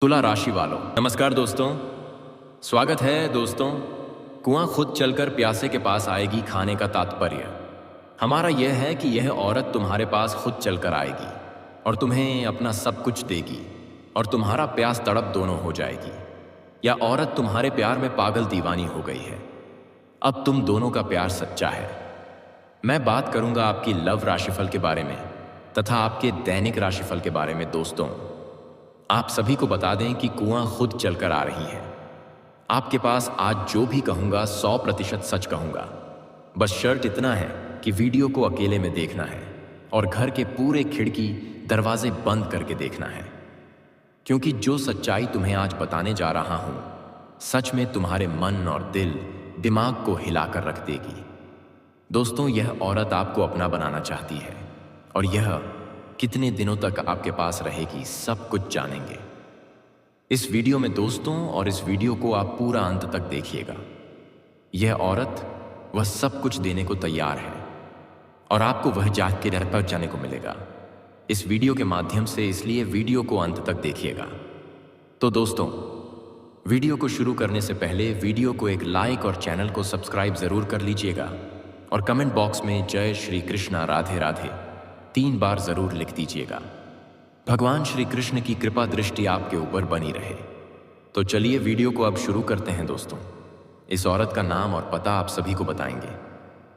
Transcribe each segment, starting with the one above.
तुला राशि वालों, नमस्कार दोस्तों। स्वागत है दोस्तों। कुआं खुद चलकर प्यासे के पास आएगी खाने का तात्पर्य हमारा यह है कि यह औरत तुम्हारे पास खुद चलकर आएगी और तुम्हें अपना सब कुछ देगी और तुम्हारा प्यास तड़प दोनों हो जाएगी। या औरत तुम्हारे प्यार में पागल दीवानी हो गई है। अब तुम दोनों का प्यार सच्चा है। मैं बात करूंगा आपकी लव राशिफल के बारे में तथा आपके दैनिक राशिफल के बारे में। दोस्तों, आप सभी को बता दें कि कुआं खुद चलकर आ रही है। आपके पास आज जो भी कहूंगा 100% सच कहूंगा। बस शर्त इतना है कि वीडियो को अकेले में देखना है और घर के पूरे खिड़की दरवाजे बंद करके देखना है, क्योंकि जो सच्चाई तुम्हें आज बताने जा रहा हूं सच में तुम्हारे मन और दिमाग को हिलाकर रख देगी। दोस्तों, यह औरत आपको अपना बनाना चाहती है और यह कितने दिनों तक आपके पास रहेगी सब कुछ जानेंगे इस वीडियो में दोस्तों। और इस वीडियो को आप पूरा अंत तक देखिएगा। यह औरत वह सब कुछ देने को तैयार है और आपको वह जाग के घर पर जाने को मिलेगा इस वीडियो के माध्यम से, इसलिए वीडियो को अंत तक देखिएगा। तो दोस्तों, वीडियो को शुरू करने से पहले वीडियो को एक लाइक और चैनल को सब्सक्राइब जरूर कर लीजिएगा और कमेंट बॉक्स में जय श्री कृष्णा राधे राधे 3 बार जरूर लिख दीजिएगा। भगवान श्री कृष्ण की कृपा दृष्टि आपके ऊपर बनी रहे। तो चलिए वीडियो को अब शुरू करते हैं दोस्तों। इस औरत का नाम और पता आप सभी को बताएंगे,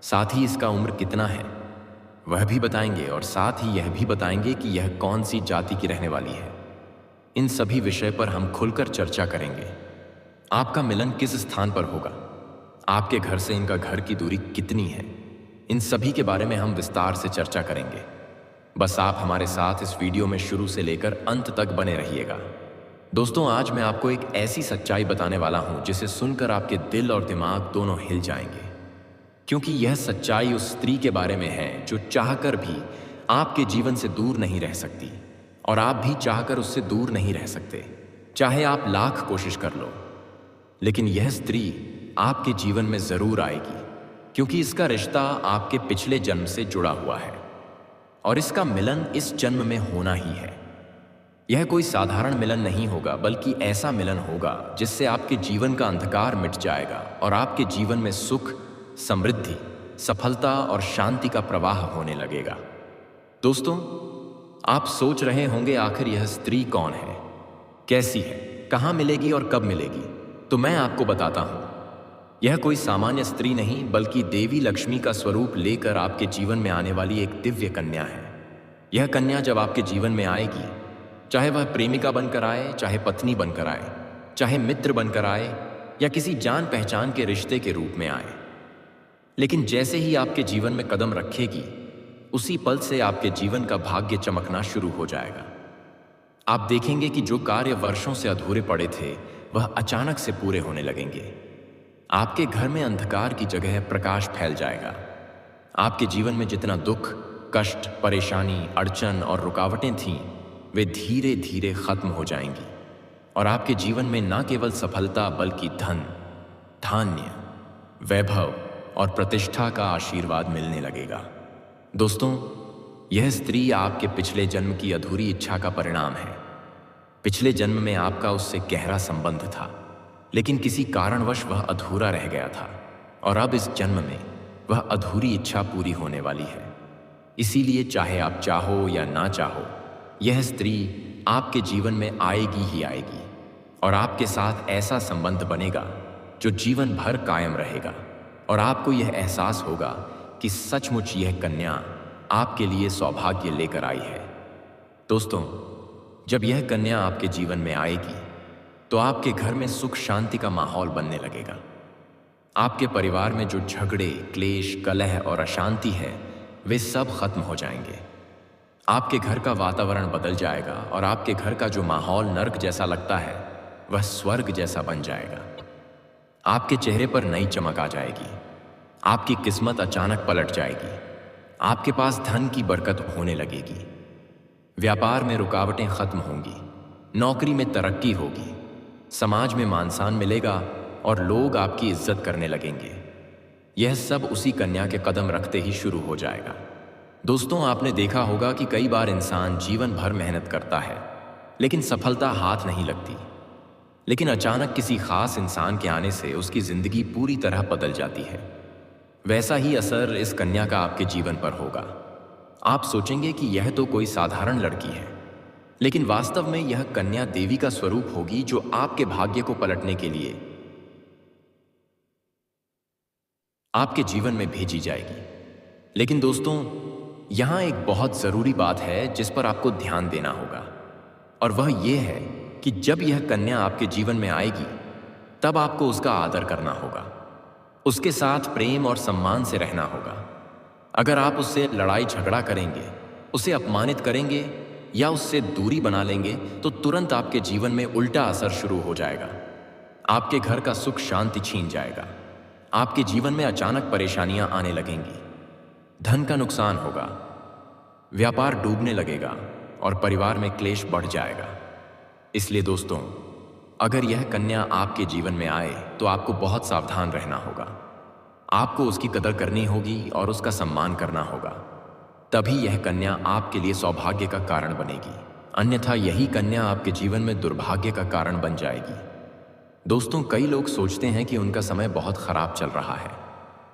साथ ही इसका उम्र कितना है वह भी बताएंगे और साथ ही यह भी बताएंगे कि यह कौन सी जाति की रहने वाली है। इन सभी विषय पर हम खुलकर चर्चा करेंगे। आपका मिलन किस स्थान पर होगा, आपके घर से इनका घर की दूरी कितनी है, इन सभी के बारे में हम विस्तार से चर्चा करेंगे। बस आप हमारे साथ इस वीडियो में शुरू से लेकर अंत तक बने रहिएगा। दोस्तों, आज मैं आपको एक ऐसी सच्चाई बताने वाला हूं जिसे सुनकर आपके दिल और दिमाग दोनों हिल जाएंगे, क्योंकि यह सच्चाई उस स्त्री के बारे में है जो चाहकर भी आपके जीवन से दूर नहीं रह सकती और आप भी चाहकर उससे दूर नहीं रह सकते, चाहे आप लाख कोशिश कर लो। लेकिन यह स्त्री आपके जीवन में जरूर आएगी, क्योंकि इसका रिश्ता आपके पिछले जन्म से जुड़ा हुआ है और इसका मिलन इस जन्म में होना ही है। यह कोई साधारण मिलन नहीं होगा, बल्कि ऐसा मिलन होगा जिससे आपके जीवन का अंधकार मिट जाएगा और आपके जीवन में सुख, समृद्धि, सफलता और शांति का प्रवाह होने लगेगा। दोस्तों, आप सोच रहे होंगे आखिर यह स्त्री कौन है, कैसी है, कहां मिलेगी और कब मिलेगी। तो मैं आपको बताता हूं। यह कोई सामान्य स्त्री नहीं, बल्कि देवी लक्ष्मी का स्वरूप लेकर आपके जीवन में आने वाली एक दिव्य कन्या है। यह कन्या जब आपके जीवन में आएगी, चाहे वह प्रेमिका बनकर आए, चाहे पत्नी बनकर आए, चाहे मित्र बनकर आए या किसी जान पहचान के रिश्ते के रूप में आए, लेकिन जैसे ही आपके जीवन में कदम रखेगी उसी पल से आपके जीवन का भाग्य चमकना शुरू हो जाएगा। आप देखेंगे कि जो कार्य वर्षों से अधूरे पड़े थे वह अचानक से पूरे होने लगेंगे। आपके घर में अंधकार की जगह प्रकाश फैल जाएगा। आपके जीवन में जितना दुख, कष्ट, परेशानी, अड़चन और रुकावटें थीं वे धीरे धीरे खत्म हो जाएंगी और आपके जीवन में न केवल सफलता बल्कि धन, धान्य, वैभव और प्रतिष्ठा का आशीर्वाद मिलने लगेगा। दोस्तों, यह स्त्री आपके पिछले जन्म की अधूरी इच्छा का परिणाम है। पिछले जन्म में आपका उससे गहरा संबंध था, लेकिन किसी कारणवश वह अधूरा रह गया था और अब इस जन्म में वह अधूरी इच्छा पूरी होने वाली है। इसीलिए चाहे आप चाहो या ना चाहो, यह स्त्री आपके जीवन में आएगी ही आएगी और आपके साथ ऐसा संबंध बनेगा जो जीवन भर कायम रहेगा और आपको यह एहसास होगा कि सचमुच यह कन्या आपके लिए सौभाग्य लेकर आई है। दोस्तों, जब यह कन्या आपके जीवन में आएगी तो आपके घर में सुख शांति का माहौल बनने लगेगा। आपके परिवार में जो झगड़े, क्लेश, कलह और अशांति है वे सब खत्म हो जाएंगे। आपके घर का वातावरण बदल जाएगा और आपके घर का जो माहौल नर्क जैसा लगता है वह स्वर्ग जैसा बन जाएगा। आपके चेहरे पर नई चमक आ जाएगी। आपकी किस्मत अचानक पलट जाएगी। आपके पास धन की बरकत होने लगेगी। व्यापार में रुकावटें खत्म होंगी। नौकरी में तरक्की होगी। समाज में मान सम्मान मिलेगा और लोग आपकी इज्जत करने लगेंगे। यह सब उसी कन्या के कदम रखते ही शुरू हो जाएगा। दोस्तों, आपने देखा होगा कि कई बार इंसान जीवन भर मेहनत करता है लेकिन सफलता हाथ नहीं लगती। लेकिन अचानक किसी खास इंसान के आने से उसकी जिंदगी पूरी तरह बदल जाती है। वैसा ही असर इस कन्या का आपके जीवन पर होगा। आप सोचेंगे कि यह तो कोई साधारण लड़की है, लेकिन वास्तव में यह कन्या देवी का स्वरूप होगी जो आपके भाग्य को पलटने के लिए आपके जीवन में भेजी जाएगी। लेकिन दोस्तों, यहां एक बहुत जरूरी बात है जिस पर आपको ध्यान देना होगा, और वह यह है कि जब यह कन्या आपके जीवन में आएगी तब आपको उसका आदर करना होगा, उसके साथ प्रेम और सम्मान से रहना होगा। अगर आप उससे लड़ाई झगड़ा करेंगे, उसे अपमानित करेंगे या उससे दूरी बना लेंगे तो तुरंत आपके जीवन में उल्टा असर शुरू हो जाएगा। आपके घर का सुख शांति छीन जाएगा, आपके जीवन में अचानक परेशानियां आने लगेंगी, धन का नुकसान होगा, व्यापार डूबने लगेगा और परिवार में क्लेश बढ़ जाएगा। इसलिए दोस्तों, अगर यह कन्या आपके जीवन में आए तो आपको बहुत सावधान रहना होगा। आपको उसकी कदर करनी होगी और उसका सम्मान करना होगा। तभी यह कन्या आपके लिए सौभाग्य का कारण बनेगी, अन्यथा यही कन्या आपके जीवन में दुर्भाग्य का कारण बन जाएगी। दोस्तों, कई लोग सोचते हैं कि उनका समय बहुत खराब चल रहा है,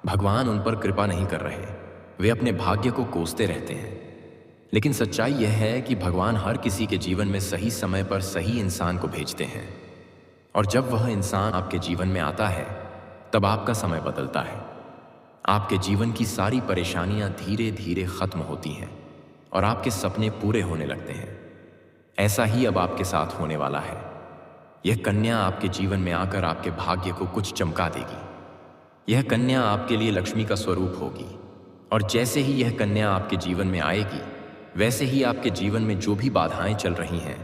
भगवान उन पर कृपा नहीं कर रहे, वे अपने भाग्य को कोसते रहते हैं। लेकिन सच्चाई यह है कि भगवान हर किसी के जीवन में सही समय पर सही इंसान को भेजते हैं, और जब वह इंसान आपके जीवन में आता है तब आपका समय बदलता है। आपके जीवन की सारी परेशानियां धीरे धीरे खत्म होती हैं और आपके सपने पूरे होने लगते हैं। ऐसा ही अब आपके साथ होने वाला है। यह कन्या आपके जीवन में आकर आपके भाग्य को कुछ चमका देगी। यह कन्या आपके लिए लक्ष्मी का स्वरूप होगी, और जैसे ही यह कन्या आपके जीवन में आएगी वैसे ही आपके जीवन में जो भी बाधाएं चल रही हैं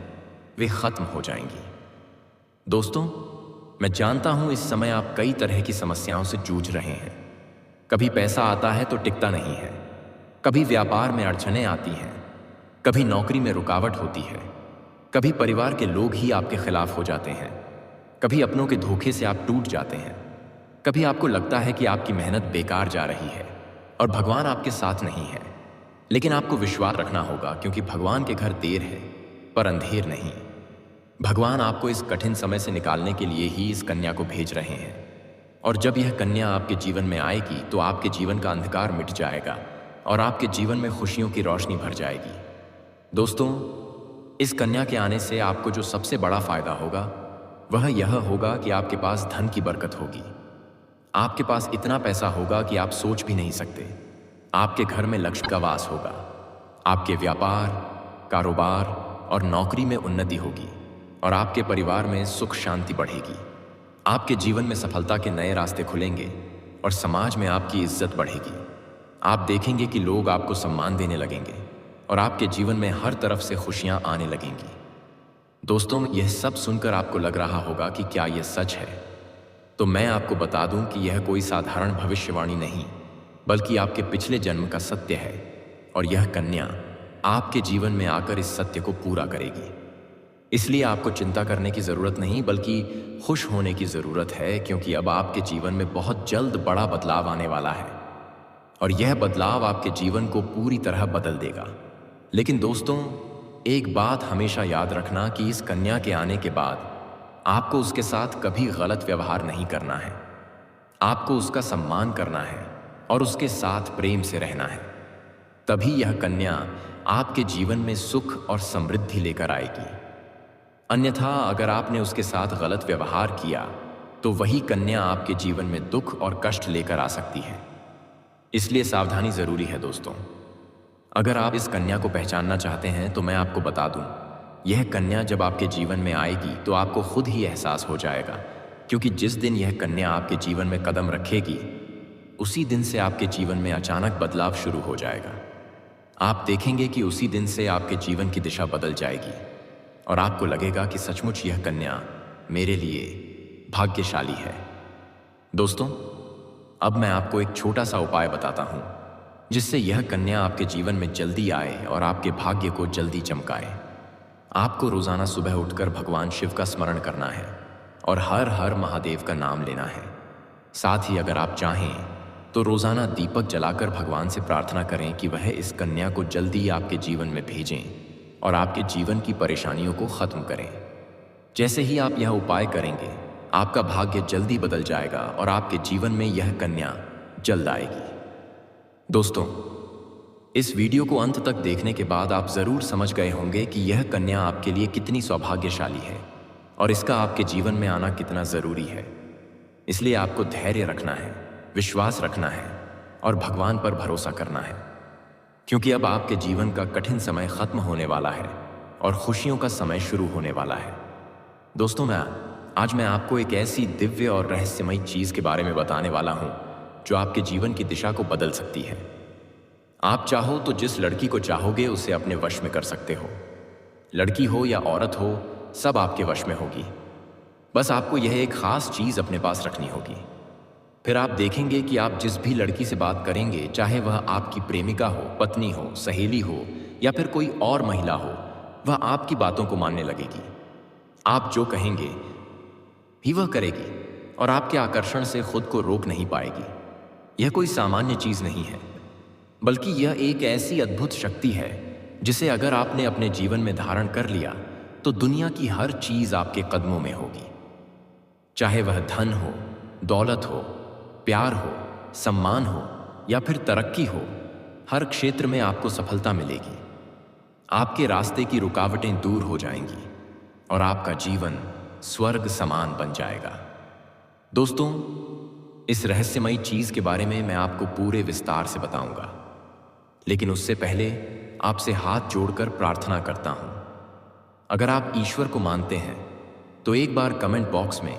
वे खत्म हो जाएंगी। दोस्तों, मैं जानता हूं इस समय आप कई तरह की समस्याओं से जूझ रहे हैं। कभी पैसा आता है तो टिकता नहीं है, कभी व्यापार में अड़चनें आती हैं, कभी नौकरी में रुकावट होती है, कभी परिवार के लोग ही आपके खिलाफ हो जाते हैं, कभी अपनों के धोखे से आप टूट जाते हैं, कभी आपको लगता है कि आपकी मेहनत बेकार जा रही है और भगवान आपके साथ नहीं है। लेकिन आपको विश्वास रखना होगा, क्योंकि भगवान के घर देर है पर अंधेर नहीं। भगवान आपको इस कठिन समय से निकालने के लिए ही इस कन्या को भेज रहे हैं, और जब यह कन्या आपके जीवन में आएगी तो आपके जीवन का अंधकार मिट जाएगा और आपके जीवन में खुशियों की रोशनी भर जाएगी। दोस्तों, इस कन्या के आने से आपको जो सबसे बड़ा फायदा होगा वह यह होगा कि आपके पास धन की बरकत होगी। आपके पास इतना पैसा होगा कि आप सोच भी नहीं सकते। आपके घर में लक्ष्मी का वास होगा, आपके व्यापार, कारोबार और नौकरी में उन्नति होगी, और आपके परिवार में सुख शांति बढ़ेगी। आपके जीवन में सफलता के नए रास्ते खुलेंगे और समाज में आपकी इज्जत बढ़ेगी। आप देखेंगे कि लोग आपको सम्मान देने लगेंगे और आपके जीवन में हर तरफ से खुशियां आने लगेंगी। दोस्तों, यह सब सुनकर आपको लग रहा होगा कि क्या यह सच है? तो मैं आपको बता दूं कि यह कोई साधारण भविष्यवाणी नहीं, बल्कि आपके पिछले जन्म का सत्य है, और यह कन्या आपके जीवन में आकर इस सत्य को पूरा करेगी। इसलिए आपको चिंता करने की जरूरत नहीं, बल्कि खुश होने की जरूरत है, क्योंकि अब आपके जीवन में बहुत जल्द बड़ा बदलाव आने वाला है, और यह बदलाव आपके जीवन को पूरी तरह बदल देगा। लेकिन दोस्तों, एक बात हमेशा याद रखना कि इस कन्या के आने के बाद आपको उसके साथ कभी गलत व्यवहार नहीं करना है। आपको उसका सम्मान करना है और उसके साथ प्रेम से रहना है। तभी यह कन्या आपके जीवन में सुख और समृद्धि लेकर आएगी। अन्यथा अगर आपने उसके साथ गलत व्यवहार किया तो वही कन्या आपके जीवन में दुख और कष्ट लेकर आ सकती है। इसलिए सावधानी जरूरी है दोस्तों। अगर आप इस कन्या को पहचानना चाहते हैं तो मैं आपको बता दूं, यह कन्या जब आपके जीवन में आएगी तो आपको खुद ही एहसास हो जाएगा, क्योंकि जिस दिन यह कन्या आपके जीवन में कदम रखेगी उसी दिन से आपके जीवन में अचानक बदलाव शुरू हो जाएगा। आप देखेंगे कि उसी दिन से आपके जीवन की दिशा बदल जाएगी और आपको लगेगा कि सचमुच यह कन्या मेरे लिए भाग्यशाली है। दोस्तों, अब मैं आपको एक छोटा सा उपाय बताता हूं जिससे यह कन्या आपके जीवन में जल्दी आए और आपके भाग्य को जल्दी चमकाए। आपको रोजाना सुबह उठकर भगवान शिव का स्मरण करना है और हर हर महादेव का नाम लेना है। साथ ही अगर आप चाहें तो रोजाना दीपक जलाकर भगवान से प्रार्थना करें कि वह इस कन्या को जल्दी आपके जीवन में भेजें और आपके जीवन की परेशानियों को खत्म करें। जैसे ही आप यह उपाय करेंगे, आपका भाग्य जल्दी बदल जाएगा और आपके जीवन में यह कन्या जल्द आएगी। दोस्तों, इस वीडियो को अंत तक देखने के बाद आप जरूर समझ गए होंगे कि यह कन्या आपके लिए कितनी सौभाग्यशाली है और इसका आपके जीवन में आना कितना जरूरी है। इसलिए आपको धैर्य रखना है, विश्वास रखना है और भगवान पर भरोसा करना है, क्योंकि अब आपके जीवन का कठिन समय खत्म होने वाला है और खुशियों का समय शुरू होने वाला है। दोस्तों, आज मैं आपको एक ऐसी दिव्य और रहस्यमयी चीज के बारे में बताने वाला हूं जो आपके जीवन की दिशा को बदल सकती है। आप चाहो तो जिस लड़की को चाहोगे उसे अपने वश में कर सकते हो। लड़की हो या औरत हो, सब आपके वश में होगी। बस आपको यह एक खास चीज अपने पास रखनी होगी। फिर आप देखेंगे कि आप जिस भी लड़की से बात करेंगे, चाहे वह आपकी प्रेमिका हो, पत्नी हो, सहेली हो या फिर कोई और महिला हो, वह आपकी बातों को मानने लगेगी। आप जो कहेंगे ही वह करेगी और आपके आकर्षण से खुद को रोक नहीं पाएगी। यह कोई सामान्य चीज नहीं है, बल्कि यह एक ऐसी अद्भुत शक्ति है जिसे अगर आपने अपने जीवन में धारण कर लिया तो दुनिया की हर चीज आपके कदमों में होगी। चाहे वह धन हो, दौलत हो, प्यार हो, सम्मान हो या फिर तरक्की हो, हर क्षेत्र में आपको सफलता मिलेगी। आपके रास्ते की रुकावटें दूर हो जाएंगी और आपका जीवन स्वर्ग समान बन जाएगा। दोस्तों, इस रहस्यमयी चीज के बारे में मैं आपको पूरे विस्तार से बताऊंगा, लेकिन उससे पहले आपसे हाथ जोड़कर प्रार्थना करता हूं। अगर आप ईश्वर को मानते हैं तो एक बार कमेंट बॉक्स में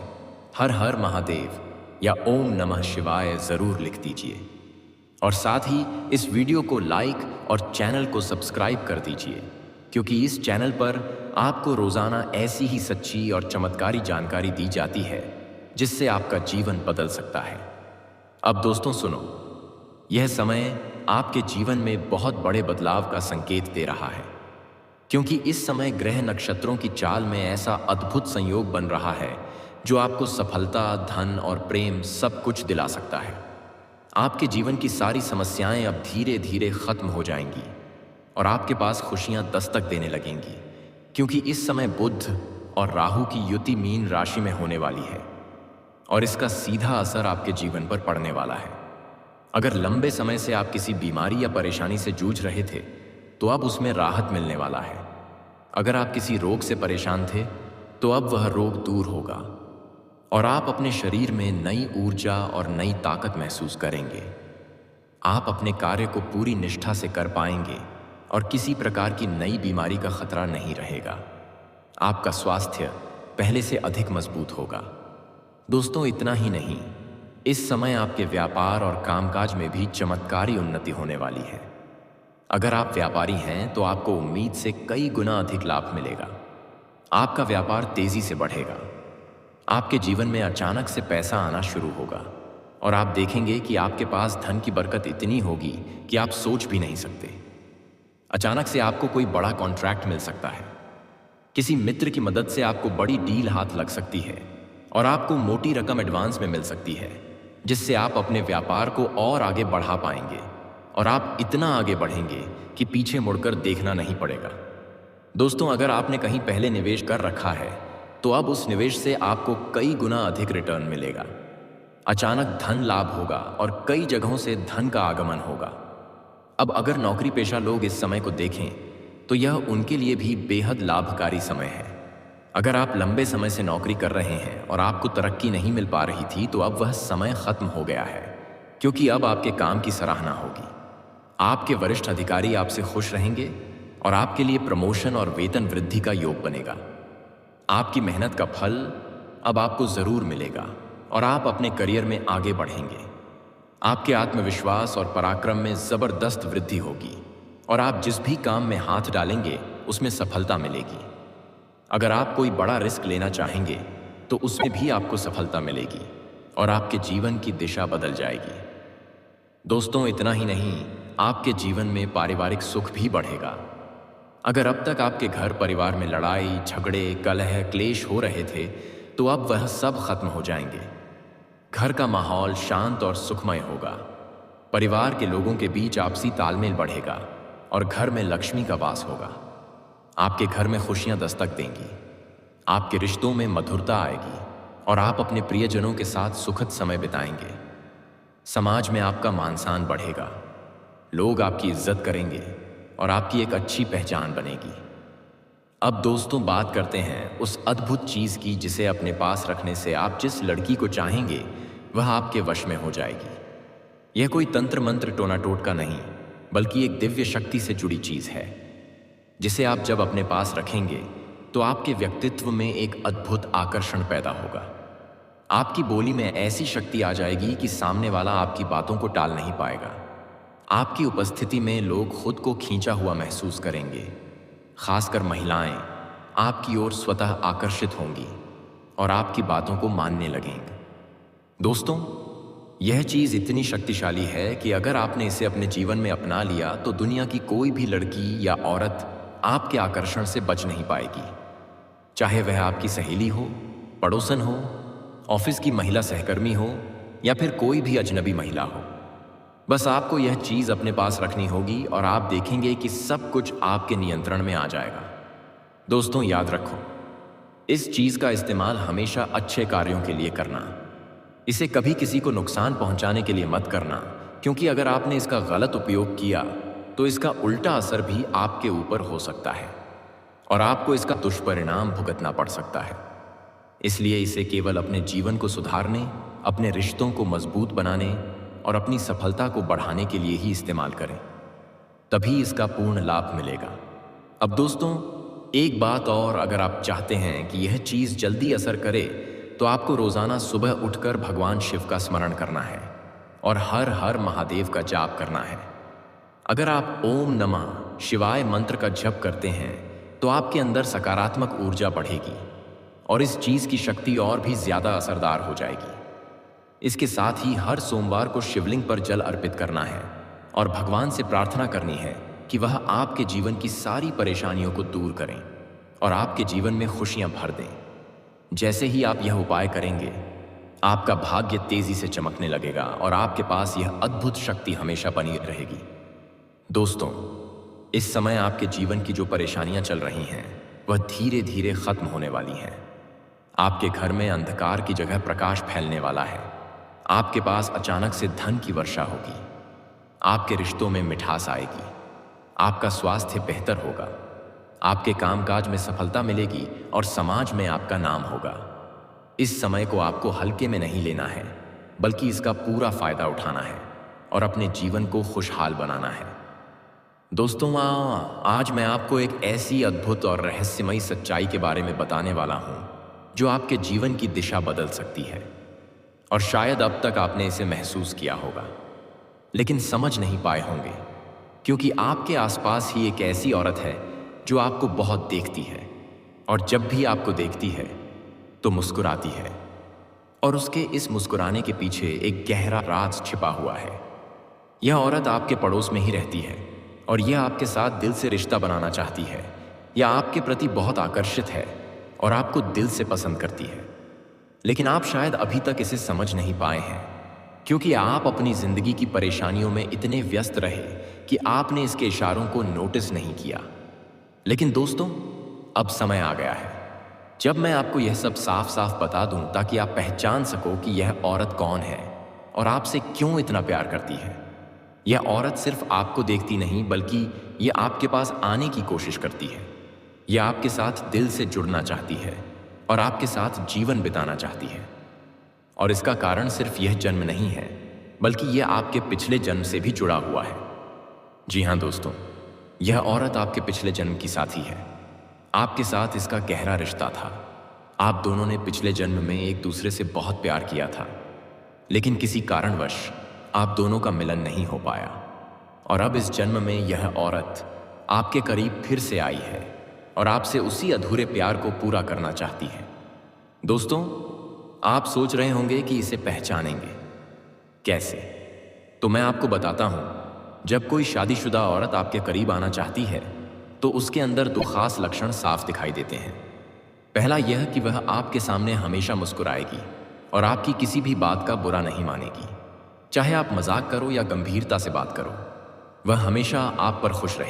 हर हर महादेव या ओम नमः शिवाय जरूर लिख दीजिए और साथ ही इस वीडियो को लाइक और चैनल को सब्सक्राइब कर दीजिए, क्योंकि इस चैनल पर आपको रोजाना ऐसी ही सच्ची और चमत्कारी जानकारी दी जाती है जिससे आपका जीवन बदल सकता है। अब दोस्तों सुनो, यह समय आपके जीवन में बहुत बड़े बदलाव का संकेत दे रहा है, क्योंकि इस समय ग्रह नक्षत्रों की चाल में ऐसा अद्भुत संयोग बन रहा है जो आपको सफलता, धन और प्रेम सब कुछ दिला सकता है। आपके जीवन की सारी समस्याएं अब धीरे धीरे खत्म हो जाएंगी और आपके पास खुशियां दस्तक देने लगेंगी, क्योंकि इस समय बुध और राहु की युति मीन राशि में होने वाली है और इसका सीधा असर आपके जीवन पर पड़ने वाला है। अगर लंबे समय से आप किसी बीमारी या परेशानी से जूझ रहे थे तो अब उसमें राहत मिलने वाला है। अगर आप किसी रोग से परेशान थे तो अब वह रोग दूर होगा और आप अपने शरीर में नई ऊर्जा और नई ताकत महसूस करेंगे। आप अपने कार्य को पूरी निष्ठा से कर पाएंगे और किसी प्रकार की नई बीमारी का खतरा नहीं रहेगा। आपका स्वास्थ्य पहले से अधिक मजबूत होगा। दोस्तों, इतना ही नहीं, इस समय आपके व्यापार और कामकाज में भी चमत्कारी उन्नति होने वाली है। अगर आप व्यापारी हैं तो आपको उम्मीद से कई गुना अधिक लाभ मिलेगा। आपका व्यापार तेजी से बढ़ेगा। आपके जीवन में अचानक से पैसा आना शुरू होगा और आप देखेंगे कि आपके पास धन की बरकत इतनी होगी कि आप सोच भी नहीं सकते। अचानक से आपको कोई बड़ा कॉन्ट्रैक्ट मिल सकता है। किसी मित्र की मदद से आपको बड़ी डील हाथ लग सकती है और आपको मोटी रकम एडवांस में मिल सकती है, जिससे आप अपने व्यापार को और आगे बढ़ा पाएंगे और आप इतना आगे बढ़ेंगे कि पीछे मुड़कर देखना नहीं पड़ेगा। दोस्तों, अगर आपने कहीं पहले निवेश कर रखा है तो अब उस निवेश से आपको कई गुना अधिक रिटर्न मिलेगा। अचानक धन लाभ होगा और कई जगहों से धन का आगमन होगा। अब अगर नौकरी पेशा लोग इस समय को देखें तो यह उनके लिए भी बेहद लाभकारी समय है। अगर आप लंबे समय से नौकरी कर रहे हैं और आपको तरक्की नहीं मिल पा रही थी तो अब वह समय खत्म हो गया है, क्योंकि अब आपके काम की सराहना होगी। आपके वरिष्ठ अधिकारी आपसे खुश रहेंगे और आपके लिए प्रमोशन और वेतन वृद्धि का योग बनेगा। आपकी मेहनत का फल अब आपको जरूर मिलेगा और आप अपने करियर में आगे बढ़ेंगे। आपके आत्मविश्वास और पराक्रम में जबरदस्त वृद्धि होगी और आप जिस भी काम में हाथ डालेंगे उसमें सफलता मिलेगी। अगर आप कोई बड़ा रिस्क लेना चाहेंगे तो उसमें भी आपको सफलता मिलेगी और आपके जीवन की दिशा बदल जाएगी। दोस्तों, इतना ही नहीं, आपके जीवन में पारिवारिक सुख भी बढ़ेगा। अगर अब तक आपके घर परिवार में लड़ाई, झगड़े, कलह, क्लेश हो रहे थे तो अब वह सब खत्म हो जाएंगे। घर का माहौल शांत और सुखमय होगा। परिवार के लोगों के बीच आपसी तालमेल बढ़ेगा और घर में लक्ष्मी का वास होगा। आपके घर में खुशियां दस्तक देंगी, आपके रिश्तों में मधुरता आएगी और आप अपने प्रियजनों के साथ सुखद समय बिताएंगे। समाज में आपका मान सम्मान बढ़ेगा, लोग आपकी इज्जत करेंगे और आपकी एक अच्छी पहचान बनेगी। अब दोस्तों, बात करते हैं उस अद्भुत चीज की जिसे अपने पास रखने से आप जिस लड़की को चाहेंगे वह आपके वश में हो जाएगी। यह कोई तंत्र मंत्र टोना टोटका नहीं, बल्कि एक दिव्य शक्ति से जुड़ी चीज है, जिसे आप जब अपने पास रखेंगे तो आपके व्यक्तित्व में एक अद्भुत आकर्षण पैदा होगा। आपकी बोली में ऐसी शक्ति आ जाएगी कि सामने वाला आपकी बातों को टाल नहीं पाएगा। आपकी उपस्थिति में लोग खुद को खींचा हुआ महसूस करेंगे, खासकर महिलाएं आपकी ओर स्वतः आकर्षित होंगी और आपकी बातों को मानने लगेंगे। दोस्तों, यह चीज इतनी शक्तिशाली है कि अगर आपने इसे अपने जीवन में अपना लिया तो दुनिया की कोई भी लड़की या औरत आपके आकर्षण से बच नहीं पाएगी। चाहे वह आपकी सहेली हो, पड़ोसन हो, ऑफिस की महिला सहकर्मी हो या फिर कोई भी अजनबी महिला हो। बस आपको यह चीज अपने पास रखनी होगी और आप देखेंगे कि सब कुछ आपके नियंत्रण में आ जाएगा। दोस्तों, याद रखो, इस चीज का इस्तेमाल हमेशा अच्छे कार्यों के लिए करना। इसे कभी किसी को नुकसान पहुंचाने के लिए मत करना, क्योंकि अगर आपने इसका गलत उपयोग किया तो इसका उल्टा असर भी आपके ऊपर हो सकता है और आपको इसका दुष्परिणाम भुगतना पड़ सकता है। इसलिए इसे केवल अपने जीवन को सुधारने, अपने रिश्तों को मजबूत बनाने और अपनी सफलता को बढ़ाने के लिए ही इस्तेमाल करें, तभी इसका पूर्ण लाभ मिलेगा। अब दोस्तों, एक बात और, अगर आप चाहते हैं कि यह चीज जल्दी असर करे तो आपको रोजाना सुबह उठकर भगवान शिव का स्मरण करना है और हर हर महादेव का जाप करना है। अगर आप ओम नमः शिवाय मंत्र का जप करते हैं तो आपके अंदर सकारात्मक ऊर्जा बढ़ेगी और इस चीज की शक्ति और भी ज्यादा असरदार हो जाएगी। इसके साथ ही हर सोमवार को शिवलिंग पर जल अर्पित करना है और भगवान से प्रार्थना करनी है कि वह आपके जीवन की सारी परेशानियों को दूर करें और आपके जीवन में खुशियां भर दें। जैसे ही आप यह उपाय करेंगे, आपका भाग्य तेजी से चमकने लगेगा और आपके पास यह अद्भुत शक्ति हमेशा बनी रहेगी। दोस्तों, इस समय आपके जीवन की जो परेशानियां चल रही हैं वह धीरे धीरे खत्म होने वाली हैं। आपके घर में अंधकार की जगह प्रकाश फैलने वाला है। आपके पास अचानक से धन की वर्षा होगी। आपके रिश्तों में मिठास आएगी। आपका स्वास्थ्य बेहतर होगा। आपके कामकाज में सफलता मिलेगी और समाज में आपका नाम होगा। इस समय को आपको हल्के में नहीं लेना है, बल्कि इसका पूरा फायदा उठाना है और अपने जीवन को खुशहाल बनाना है। दोस्तों, आज मैं आपको एक ऐसी अद्भुत और रहस्यमयी सच्चाई के बारे में बताने वाला हूं जो आपके जीवन की दिशा बदल सकती है और शायद अब तक आपने इसे महसूस किया होगा, लेकिन समझ नहीं पाए होंगे, क्योंकि आपके आसपास ही एक ऐसी औरत है जो आपको बहुत देखती है और जब भी आपको देखती है तो मुस्कुराती है और उसके इस मुस्कुराने के पीछे एक गहरा राज छिपा हुआ है। यह औरत आपके पड़ोस में ही रहती है और यह आपके साथ दिल से रिश्ता बनाना चाहती है या आपके प्रति बहुत आकर्षित है और आपको दिल से पसंद करती है, लेकिन आप शायद अभी तक इसे समझ नहीं पाए हैं, क्योंकि आप अपनी जिंदगी की परेशानियों में इतने व्यस्त रहे कि आपने इसके इशारों को नोटिस नहीं किया। लेकिन दोस्तों, अब समय आ गया है जब मैं आपको यह सब साफ साफ बता दूं, ताकि आप पहचान सको कि यह औरत कौन है और आपसे क्यों इतना प्यार करती है। यह औरत सिर्फ आपको देखती नहीं, बल्कि यह आपके पास आने की कोशिश करती है। यह आपके साथ दिल से जुड़ना चाहती है और आपके साथ जीवन बिताना चाहती है। और इसका कारण सिर्फ यह जन्म नहीं है, बल्कि यह आपके पिछले जन्म से भी जुड़ा हुआ है। जी हाँ दोस्तों, यह औरत आपके पिछले जन्म की साथी है। आपके साथ इसका गहरा रिश्ता था। आप दोनों ने पिछले जन्म में एक दूसरे से बहुत प्यार किया था, लेकिन किसी कारणवश आप दोनों का मिलन नहीं हो पाया और अब इस जन्म में यह औरत आपके करीब फिर से आई है और आपसे उसी अधूरे प्यार को पूरा करना चाहती है। दोस्तों, आप सोच रहे होंगे कि इसे पहचानेंगे कैसे, तो मैं आपको बताता हूं। जब कोई शादीशुदा औरत आपके करीब आना चाहती है तो उसके अंदर दो खास लक्षण साफ दिखाई देते हैं। पहला यह कि वह आपके सामने हमेशा मुस्कुराएगी और आपकी किसी भी बात का बुरा नहीं मानेगी। चाहे आप मजाक करो या गंभीरता से बात करो, वह हमेशा आप पर खुश रहेगी।